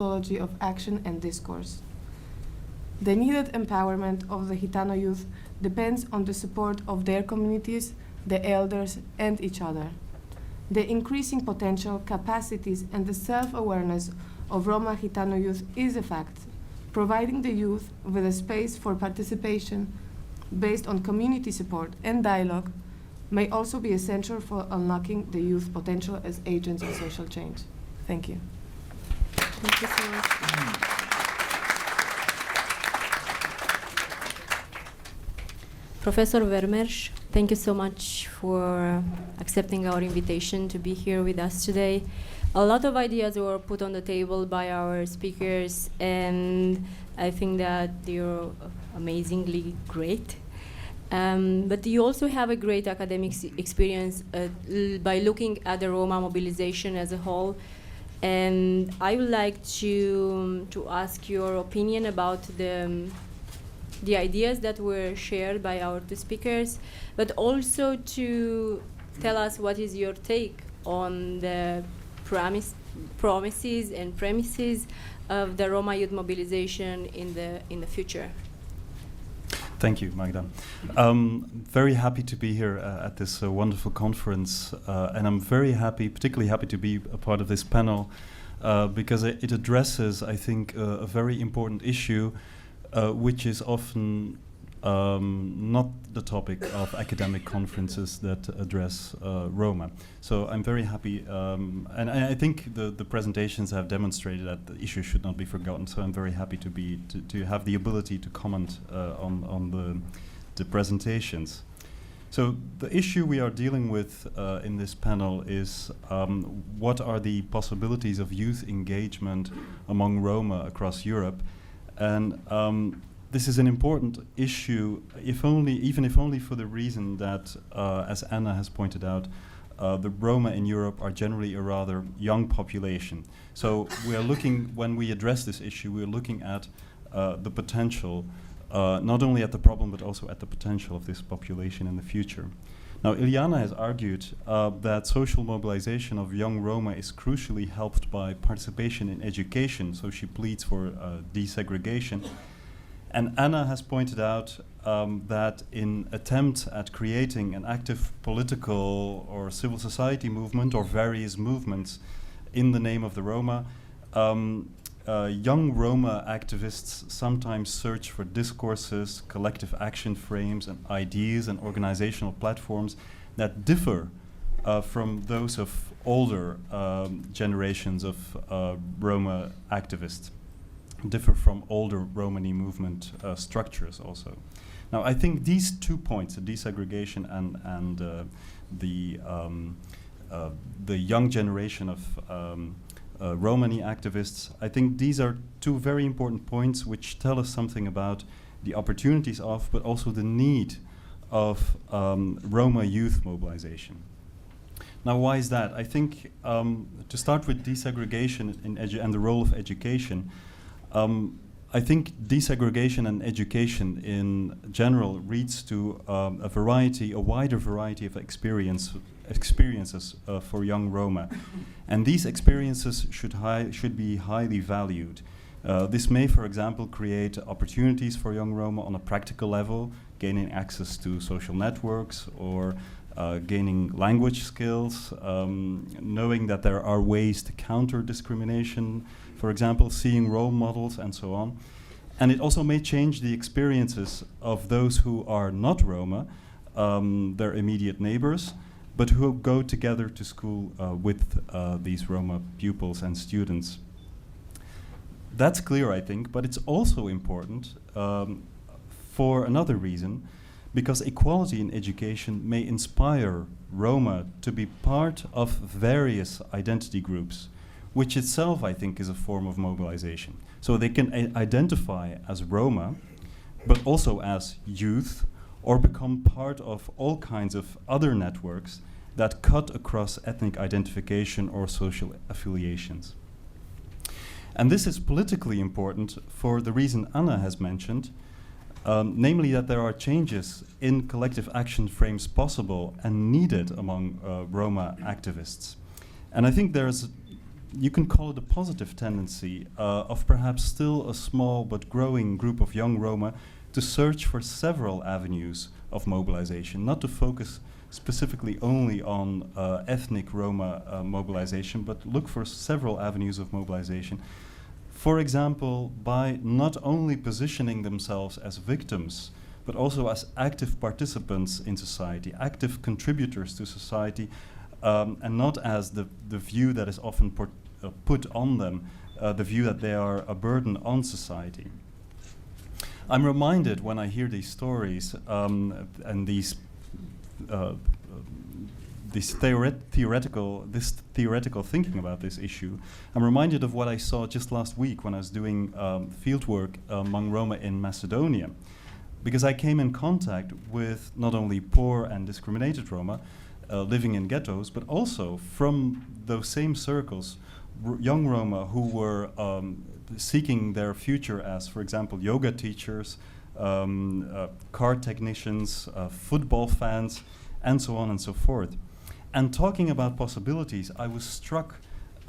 methodology of action and discourse. The needed empowerment of the Gitano youth depends on the support of their communities, the elders, and each other. The increasing potential, capacities, and the self-awareness of Roma Gitano youth is a fact. Providing the youth with a space for participation based on community support and dialogue may also be essential for unlocking the youth potential as agents of social change. Thank you. Thank you so much. Professor Vermeersch, thank you so much for accepting our invitation to be here with us today. A lot of ideas were put on the table by our speakers, and I think that they're amazingly great. But you also have a great academic experience by looking at the Roma mobilization as a whole. And I would like to ask your opinion about the ideas that were shared by our two speakers, but also to tell us what is your take on the promises and premises of the Roma youth mobilization in the future. Thank you, Magda. Very happy to be here at this wonderful conference, and I'm particularly happy to be a part of this panel because it addresses, I think, a very important issue, which is often not the topic of academic conferences that address Roma. So I'm very happy, and I think the presentations have demonstrated that the issue should not be forgotten. So I'm very happy to have the ability to comment on the presentations. So the issue we are dealing with in this panel is what are the possibilities of youth engagement among Roma across Europe, and this is an important issue, even if only for the reason that, as Anna has pointed out, the Roma in Europe are generally a rather young population. So we are looking, when we address this issue, we are looking at the potential, not only at the problem, but also at the potential of this population in the future. Now, Iliana has argued that social mobilization of young Roma is crucially helped by participation in education, so she pleads for desegregation. And Anna has pointed out that in attempt at creating an active political or civil society movement or various movements in the name of the Roma, young Roma activists sometimes search for discourses, collective action frames, and ideas and organizational platforms that differ from those of older generations of Roma activists, differ from older Romani movement structures also. Now, I think these 2 points, the desegregation and the young generation of Romani activists, I think these are 2 very important points which tell us something about the opportunities of, but also the need of Roma youth mobilization. Now, why is that? I think to start with desegregation and the role of education, I think desegregation and education in general leads to a wider variety of experiences for young Roma. And these experiences should be highly valued. This may, for example, create opportunities for young Roma on a practical level, gaining access to social networks or gaining language skills, knowing that there are ways to counter discrimination, for example, seeing role models and so on. And it also may change the experiences of those who are not Roma, their immediate neighbors, but who go together to school with these Roma pupils and students. That's clear, I think, but it's also important for another reason, because equality in education may inspire Roma to be part of various identity groups, which itself, I think, is a form of mobilization. So they can identify as Roma, but also as youth, or become part of all kinds of other networks that cut across ethnic identification or social affiliations. And this is politically important for the reason Anna has mentioned, namely that there are changes in collective action frames possible and needed among Roma activists. And I think there's you can call it a positive tendency of perhaps still a small but growing group of young Roma to search for several avenues of mobilization, not to focus specifically only on ethnic Roma mobilization, but look for several avenues of mobilization. For example, by not only positioning themselves as victims, but also as active participants in society, active contributors to society, and not as the view that is often put on them, the view that they are a burden on society. I'm reminded when I hear these stories and this theoretical thinking about this issue, I'm reminded of what I saw just last week when I was doing fieldwork among Roma in Macedonia, because I came in contact with not only poor and discriminated Roma living in ghettos, but also from those same circles, young Roma who were seeking their future as, for example, yoga teachers, car technicians, football fans, and so on and so forth. And talking about possibilities, I was struck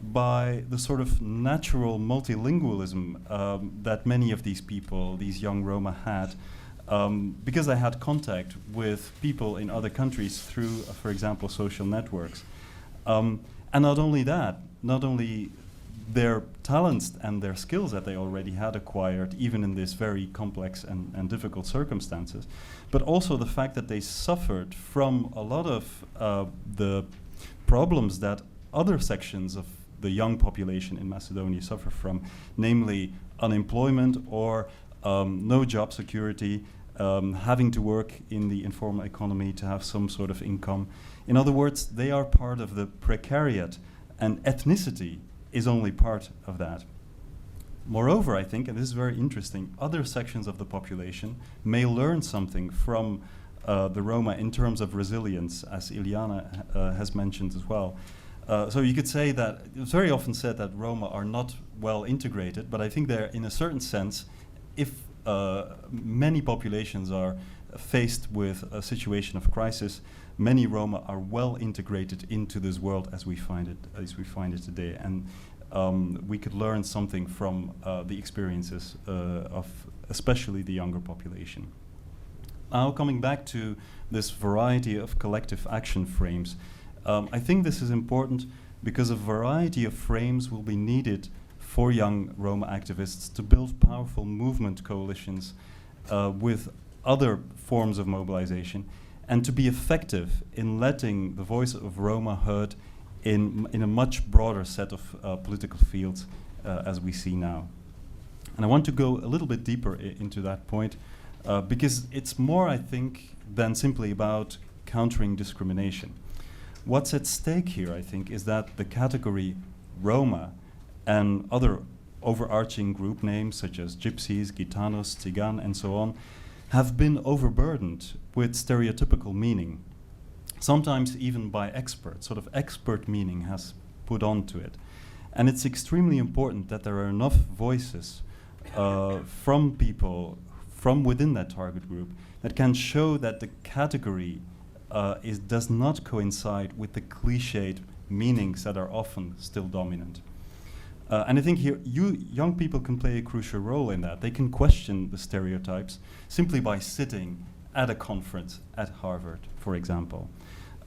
by the sort of natural multilingualism that many of these people, these young Roma, had, because I had contact with people in other countries through, for example, social networks. And not only that, not only their talents and their skills that they already had acquired, even in this very complex and difficult circumstances, but also the fact that they suffered from a lot of the problems that other sections of the young population in Macedonia suffer from, namely unemployment or no job security, having to work in the informal economy to have some sort of income. In other words, they are part of the precariat, and ethnicity is only part of that. Moreover, I think, and this is very interesting, other sections of the population may learn something from the Roma in terms of resilience, as Iliana has mentioned as well. So you could say that, it's very often said that Roma are not well integrated, but I think they're, in a certain sense, if many populations are faced with a situation of crisis, many Roma are well integrated into this world as we find it today, and we could learn something from the experiences of especially the younger population. Now, coming back to this variety of collective action frames, I think this is important because a variety of frames will be needed for young Roma activists to build powerful movement coalitions with other forms of mobilization, and to be effective in letting the voice of Roma heard in a much broader set of political fields as we see now. And I want to go a little bit deeper into that point because it's more, I think, than simply about countering discrimination. What's at stake here, I think, is that the category Roma and other overarching group names such as Gypsies, Gitanos, Tsigan, and so on, have been overburdened with stereotypical meaning, sometimes even by experts. Sort of expert meaning has put onto it. And it's extremely important that there are enough voices from people from within that target group that can show that the category does not coincide with the cliched meanings that are often still dominant. And I think here, young people can play a crucial role in that. They can question the stereotypes simply by sitting at a conference at Harvard, for example.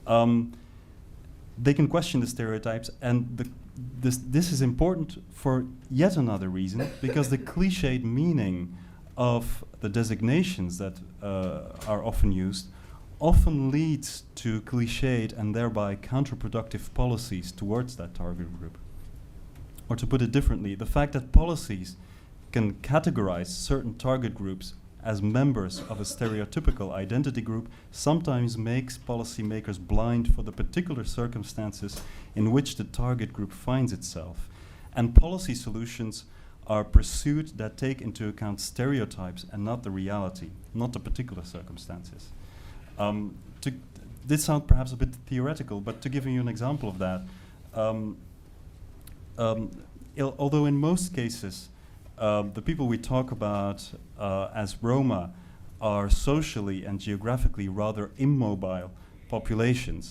They can question the stereotypes, and this is important for yet another reason, because the cliched meaning of the designations that are often used often leads to cliched and thereby counterproductive policies towards that target group. Or to put it differently, the fact that policies can categorize certain target groups as members of a stereotypical identity group sometimes makes policymakers blind for the particular circumstances in which the target group finds itself. And policy solutions are pursued that take into account stereotypes and not the reality, not the particular circumstances. This sounds perhaps a bit theoretical, but to give you an example of that, although in most cases the people we talk about as Roma are socially and geographically rather immobile populations,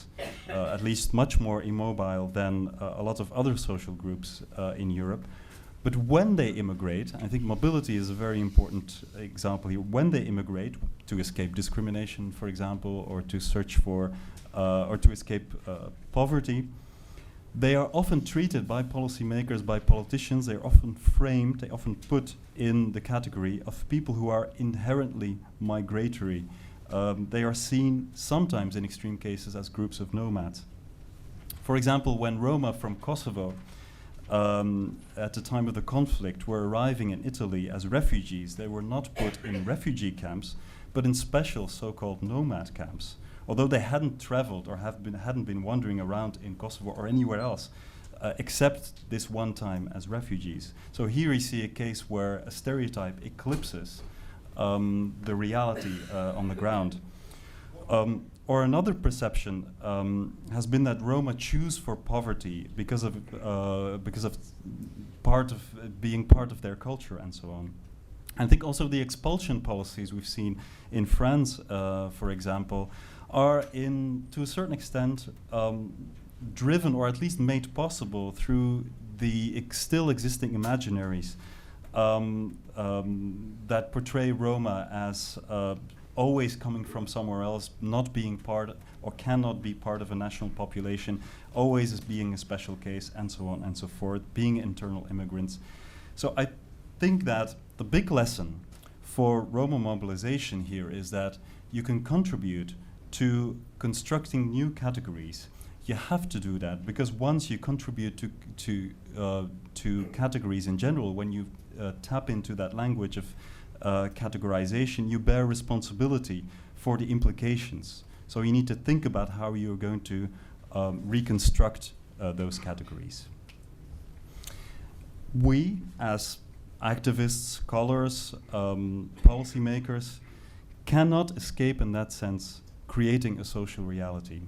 at least much more immobile than a lot of other social groups in Europe. But when they immigrate, I think mobility is a very important example here. When they immigrate to escape discrimination, for example, or to search for, or to escape poverty, they are often treated by policymakers, by politicians, they're often framed, they often put in the category of people who are inherently migratory. They are seen sometimes in extreme cases as groups of nomads. For example, when Roma from Kosovo at the time of the conflict were arriving in Italy as refugees, they were not put in refugee camps, but in special so-called nomad camps. Although they hadn't traveled or hadn't been wandering around in Kosovo or anywhere else, except this one time as refugees. So here you see a case where a stereotype eclipses the reality on the ground. Or another perception has been that Roma choose for poverty because of being part of their culture and so on. I think also the expulsion policies we've seen in France, for example, are to a certain extent driven or at least made possible through the still existing imaginaries that portray Roma as always coming from somewhere else, not being part or cannot be part of a national population, always as being a special case, and so on and so forth, being internal immigrants. So I think that the big lesson for Roma mobilization here is that you can contribute to constructing new categories. You have to do that because once you contribute to categories in general, when you tap into that language of categorization, you bear responsibility for the implications. So you need to think about how you're going to reconstruct those categories. We, as activists, scholars, policymakers, cannot escape in that sense creating a social reality.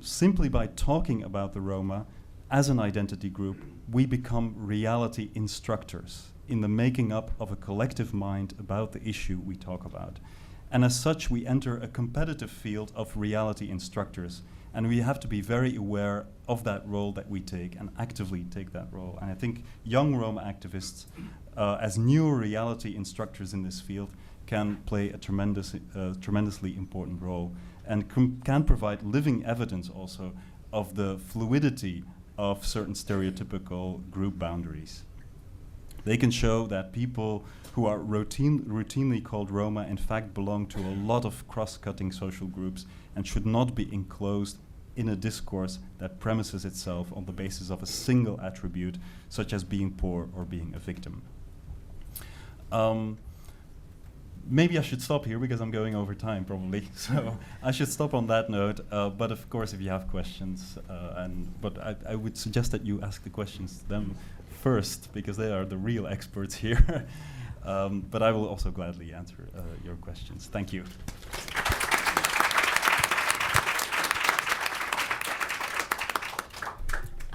Simply by talking about the Roma as an identity group, we become reality instructors in the making up of a collective mind about the issue we talk about. And as such, we enter a competitive field of reality instructors. And we have to be very aware of that role that we take and actively take that role. And I think young Roma activists, as new reality instructors in this field, can play a tremendously important role and can provide living evidence also of the fluidity of certain stereotypical group boundaries. They can show that people who are routinely called Roma in fact belong to a lot of cross-cutting social groups and should not be enclosed in a discourse that premises itself on the basis of a single attribute, such as being poor or being a victim. Maybe I should stop here because I'm going over time probably. So I should stop on that note. But of course, if you have questions, but I would suggest that you ask the questions to them first because they are the real experts here. But I will also gladly answer your questions. Thank you.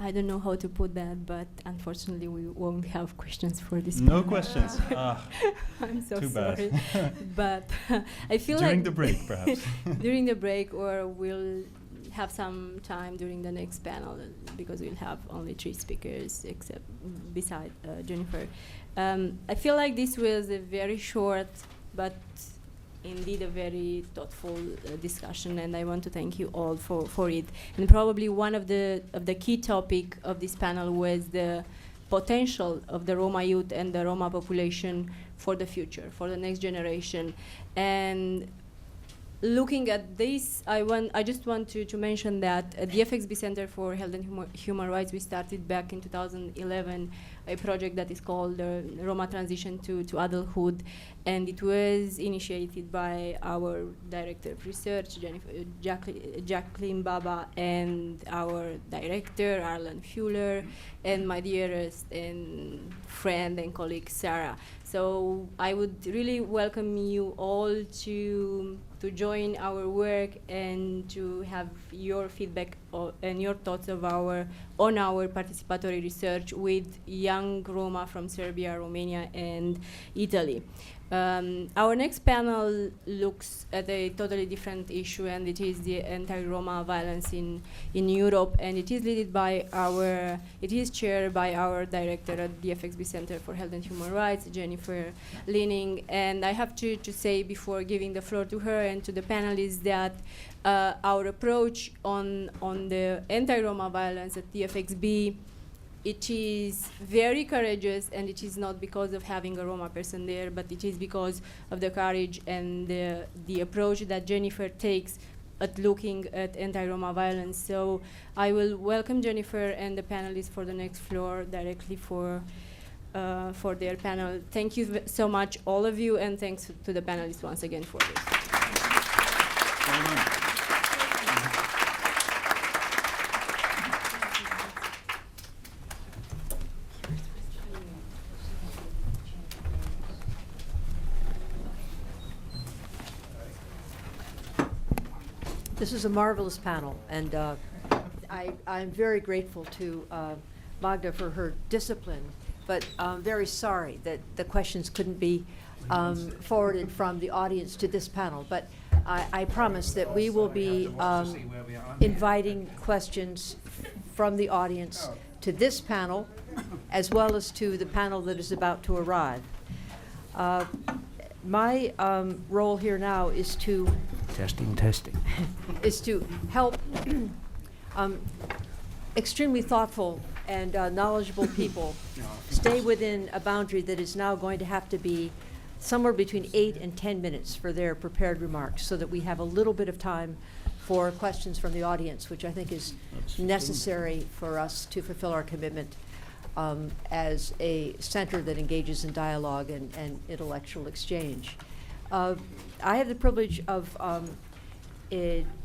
I don't know how to put that, but unfortunately we won't have questions for this. No panel. questions. I'm so too sorry. bad. But I feel during like the break, perhaps. during the break, or we'll have some time during the next panel because we'll have only 3 speakers except beside Jennifer. I feel like this was a very short but indeed a very thoughtful discussion, and I want to thank you all for it. And probably one of the key topic of this panel was the potential of the Roma youth and the Roma population for the future, for the next generation. And looking at this, I just want to mention that at the FXB Center for Health and Human Rights, we started back in 2011 a project that is called the Roma Transition to Adulthood, and it was initiated by our Director of Research, Jacqueline Baba, and our Director, Arlan Fuller, and my dearest and friend and colleague, Sarah. So I would really welcome you all to join our work and to have your feedback and your thoughts on our participatory research with young Roma from Serbia, Romania, and Italy. Our next panel looks at a totally different issue, and it is the anti-Roma violence in Europe, and it is chaired by our director at the FXB Center for Health and Human Rights, Jennifer Leaning. And I have to say, before giving the floor to her and to the panelists, that our approach on the anti-Roma violence at the FXB, it is very courageous, and it is not because of having a Roma person there, but it is because of the courage and the approach that Jennifer takes at looking at anti-Roma violence. So I will welcome Jennifer and the panelists for the next floor directly for their panel. Thank you so much, all of you, and thanks to the panelists once again for this. Well done. This is a marvelous panel, and I'm very grateful to Magda for her discipline, but I'm very sorry that the questions couldn't be forwarded from the audience to this panel. But I promise that we will be inviting questions from the audience to this panel, as well as to the panel that is about to arrive. My role here now is to Testing. is to help extremely thoughtful and knowledgeable people stay within a boundary that is now going to have to be somewhere between 8 and 10 minutes for their prepared remarks, so that we have a little bit of time for questions from the audience, which I think is necessary for us to fulfill our commitment as a center that engages in dialogue and intellectual exchange. I have the privilege of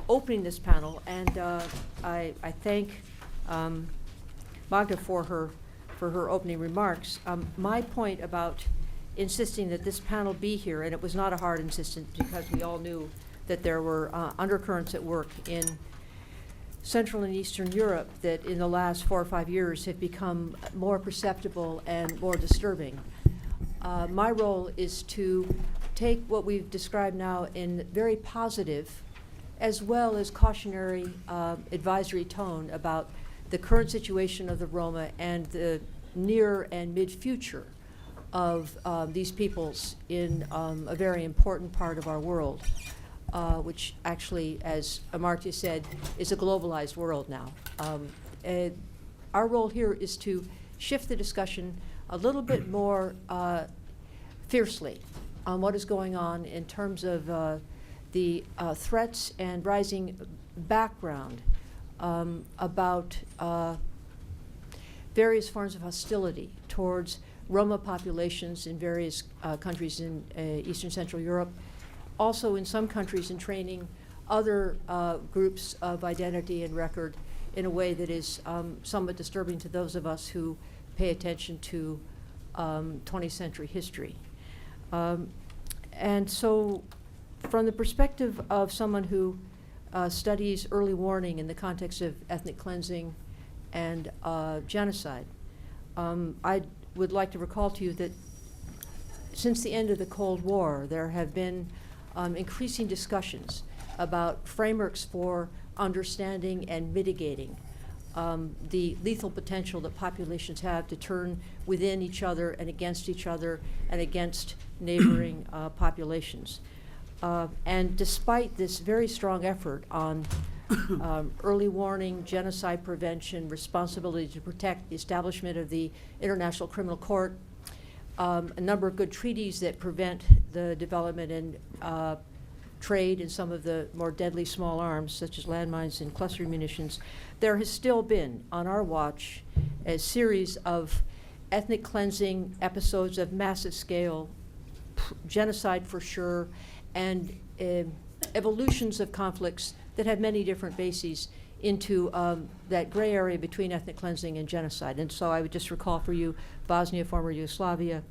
opening this panel, and I thank Magda for her opening remarks. My point about insisting that this panel be here, and it was not a hard insistence because we all knew that there were undercurrents at work in Central and Eastern Europe that in the last 4 or 5 years have become more perceptible and more disturbing. My role is to take what we've described now in very positive as well as cautionary advisory tone about the current situation of the Roma and the near and mid-future of these peoples in a very important part of our world, which actually, as Amartya said, is a globalized world now. Our role here is to shift the discussion a little bit more fiercely on what is going on in terms of the threats and rising background about various forms of hostility towards Roma populations in various countries in Eastern Central Europe, also in some countries in training other groups of identity and record in a way that is somewhat disturbing to those of us who pay attention to 20th century history. And so from the perspective of someone who studies early warning in the context of ethnic cleansing and genocide, I would like to recall to you that since the end of the Cold War, there have been increasing discussions about frameworks for understanding and mitigating the lethal potential that populations have to turn within each other and against each other and against neighboring populations. And despite this very strong effort on early warning, genocide prevention, responsibility to protect the establishment of the International Criminal Court, a number of good treaties that prevent the development and trade in some of the more deadly small arms, such as landmines and cluster munitions, there has still been, on our watch, a series of ethnic cleansing episodes of massive scale, genocide for sure, and evolutions of conflicts that have many different bases into that gray area between ethnic cleansing and genocide. And so I would just recall for you Bosnia, former Yugoslavia,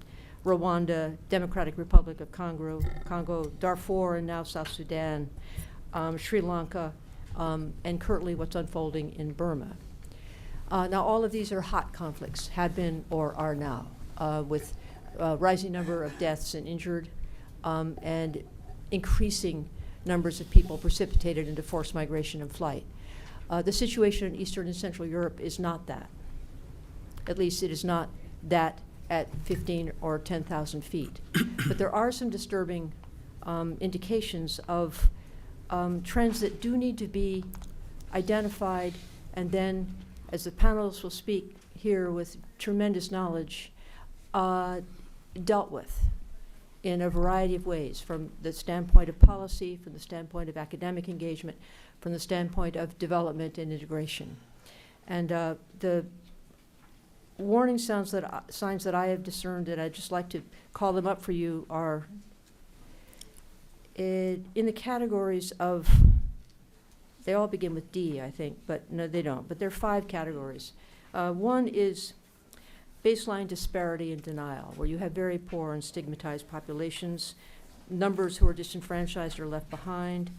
Rwanda, Democratic Republic of Congo, Darfur, and now South Sudan, Sri Lanka, and currently what's unfolding in Burma. Now, all of these are hot conflicts, had been or are now, with a rising number of deaths and injured, and increasing numbers of people precipitated into forced migration and flight. The situation in Eastern and Central Europe is not that. At least it is not that at 15 or 10,000 feet. But there are some disturbing indications of trends that do need to be identified and then, as the panelists will speak here with tremendous knowledge, dealt with in a variety of ways, from the standpoint of policy, from the standpoint of academic engagement, from the standpoint of development and integration. And the warning signs that I have discerned, that I'd just like to call them up for you, are in the categories of, they all begin with D, I think, but no, they don't. But there are 5 categories. One is baseline disparity and denial, where you have very poor and stigmatized populations, numbers who are disenfranchised or left behind,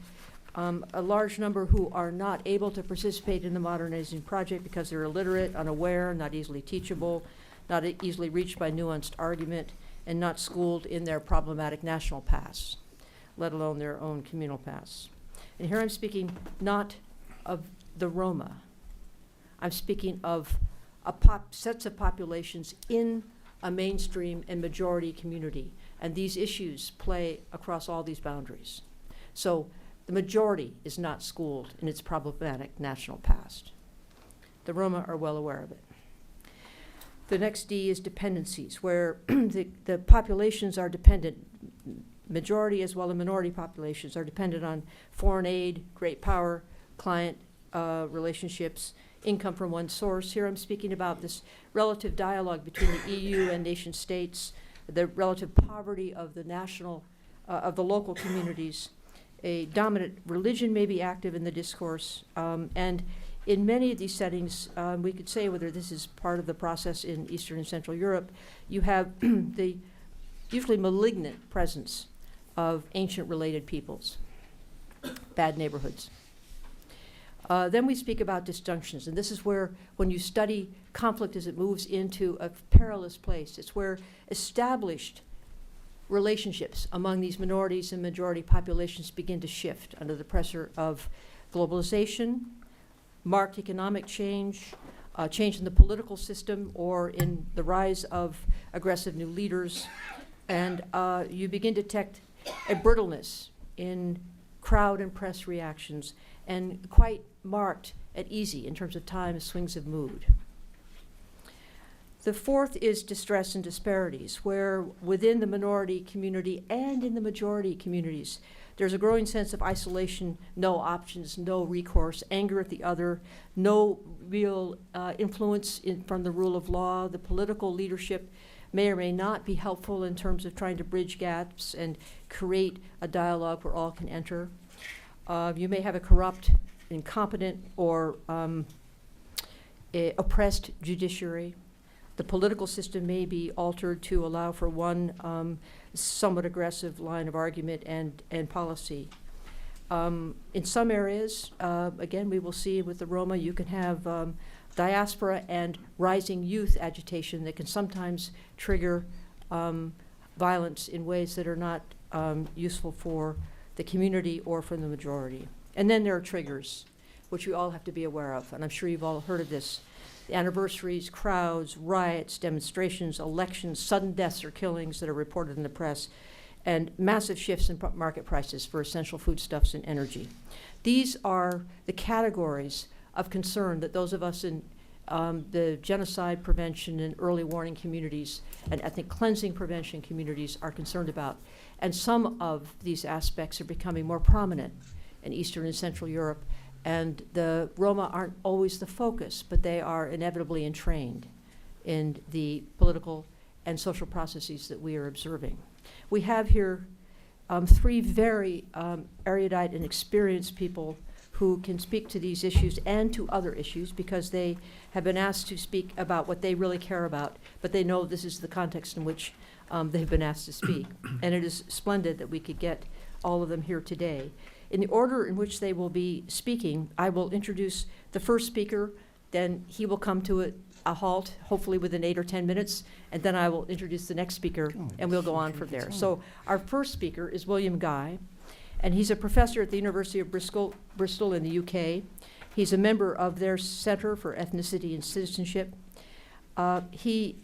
a large number who are not able to participate in the modernizing project because they're illiterate, unaware, not easily teachable, not easily reached by nuanced argument, and not schooled in their problematic national pasts, let alone their own communal pasts. And here I'm speaking not of the Roma. I'm speaking of sets of populations in a mainstream and majority community. And these issues play across all these boundaries. So the majority is not schooled in its problematic national past. The Roma are well aware of it. The next D is dependencies, where the populations are dependent, majority as well as minority populations are dependent on foreign aid, great power, client relationships, income from one source. Here I'm speaking about this relative dialogue between the EU and nation states, the relative poverty of the of the local communities. A dominant religion may be active in the discourse, and in many of these settings, we could say whether this is part of the process in Eastern and Central Europe, you have the usually malignant presence of ancient related peoples, bad neighborhoods. Then we speak about disjunctions, and this is where, when you study conflict as it moves into a perilous place, it's where established relationships among these minorities and majority populations begin to shift under the pressure of globalization, marked economic change, change in the political system, or in the rise of aggressive new leaders, and you begin to detect a brittleness in crowd and press reactions, and quite marked at easy in terms of time swings of mood. The fourth is distress and disparities, where within the minority community and in the majority communities, there's a growing sense of isolation, no options, no recourse, anger at the other, no real influence from the rule of law. The political leadership may or may not be helpful in terms of trying to bridge gaps and create a dialogue where all can enter. You may have a corrupt, incompetent, or oppressed judiciary. The political system may be altered to allow for one somewhat aggressive line of argument and policy. In some areas, again, we will see with the Roma, you can have diaspora and rising youth agitation that can sometimes trigger violence in ways that are not useful for the community or for the majority. And then there are triggers, which we all have to be aware of, and I'm sure you've all heard of this. The anniversaries, crowds, riots, demonstrations, elections, sudden deaths or killings that are reported in the press, and massive shifts in market prices for essential foodstuffs and energy. These are the categories of concern that those of us in the genocide prevention and early warning communities and ethnic cleansing prevention communities are concerned about. And some of these aspects are becoming more prominent in Eastern and Central Europe. And the Roma aren't always the focus, but they are inevitably entrained in the political and social processes that we are observing. We have here 3 very erudite and experienced people who can speak to these issues and to other issues because they have been asked to speak about what they really care about, but they know this is the context in which they've been asked to speak. And it is splendid that we could get all of them here today. In the order in which they will be speaking, I will introduce the first speaker, then he will come to it a halt, hopefully within 8 or 10 minutes, and then I will introduce the next speaker, and we'll go on from there. So our first speaker is William Guy, and he's a professor at the University of Bristol in the UK. He's a member of their Center for Ethnicity and Citizenship. He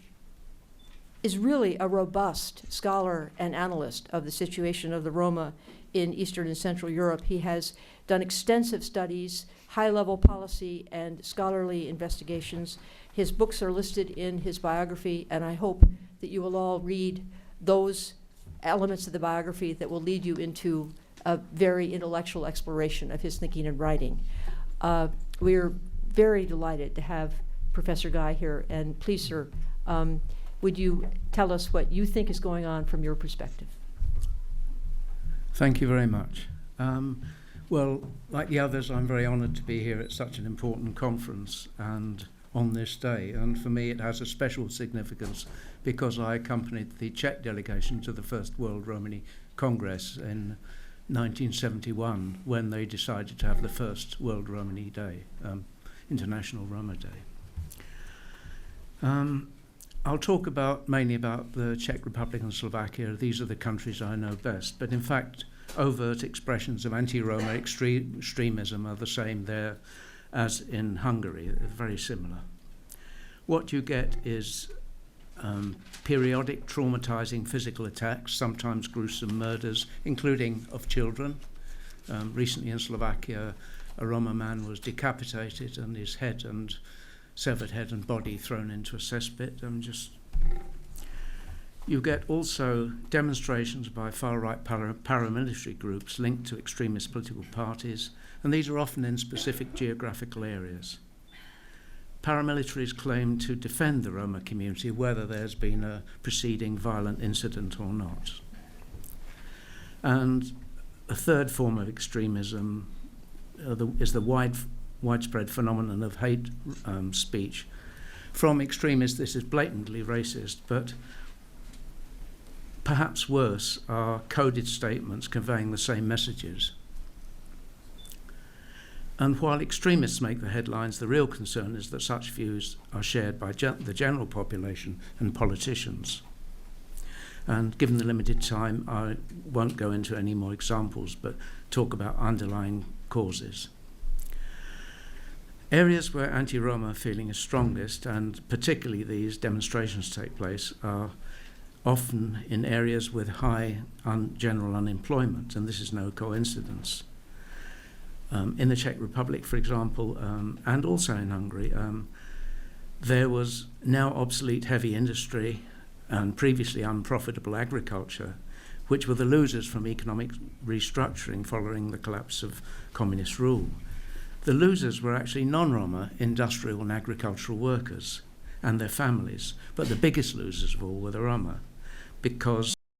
is really a robust scholar and analyst of the situation of the Roma in Eastern and Central Europe. He has done extensive studies, high-level policy and scholarly investigations. His books are listed in his biography, and I hope that you will all read those elements of the biography that will lead you into a very intellectual exploration of his thinking and writing. We're very delighted to have Professor Guy here, and please, sir, would you tell us what you think is going on from your perspective? Thank you very much. Well, like the others, I'm very honoured to be here at such an important conference and on this day. And for me, it has a special significance because I accompanied the Czech delegation to the First World Romani Congress in 1971 when they decided to have the first World Romani Day, International Roma Day. I'll talk mainly about the Czech Republic and Slovakia. These are the countries I know best. But in fact, overt expressions of anti-Roma extremism are the same there as in Hungary. They're very similar. What you get is periodic traumatizing physical attacks, sometimes gruesome murders, including of children. Recently in Slovakia, a Roma man was decapitated and his head and severed head and body thrown into a cesspit. You get also demonstrations by far-right paramilitary groups linked to extremist political parties, and these are often in specific geographical areas. Paramilitaries claim to defend the Roma community, whether there's been a preceding violent incident or not. And a third form of extremism is the widespread phenomenon of hate speech. From extremists, this is blatantly racist, but perhaps worse are coded statements conveying the same messages. And while extremists make the headlines, the real concern is that such views are shared by the general population and politicians. And given the limited time, I won't go into any more examples, but talk about underlying causes. Areas where anti-Roma feeling is strongest, and particularly these demonstrations take place, are often in areas with high general unemployment, and this is no coincidence. In the Czech Republic, for example, and also in Hungary, there was now obsolete heavy industry and previously unprofitable agriculture, which were the losers from economic restructuring following the collapse of communist rule. The losers were actually non-Roma industrial and agricultural workers and their families, but the biggest losers of all were the Roma, because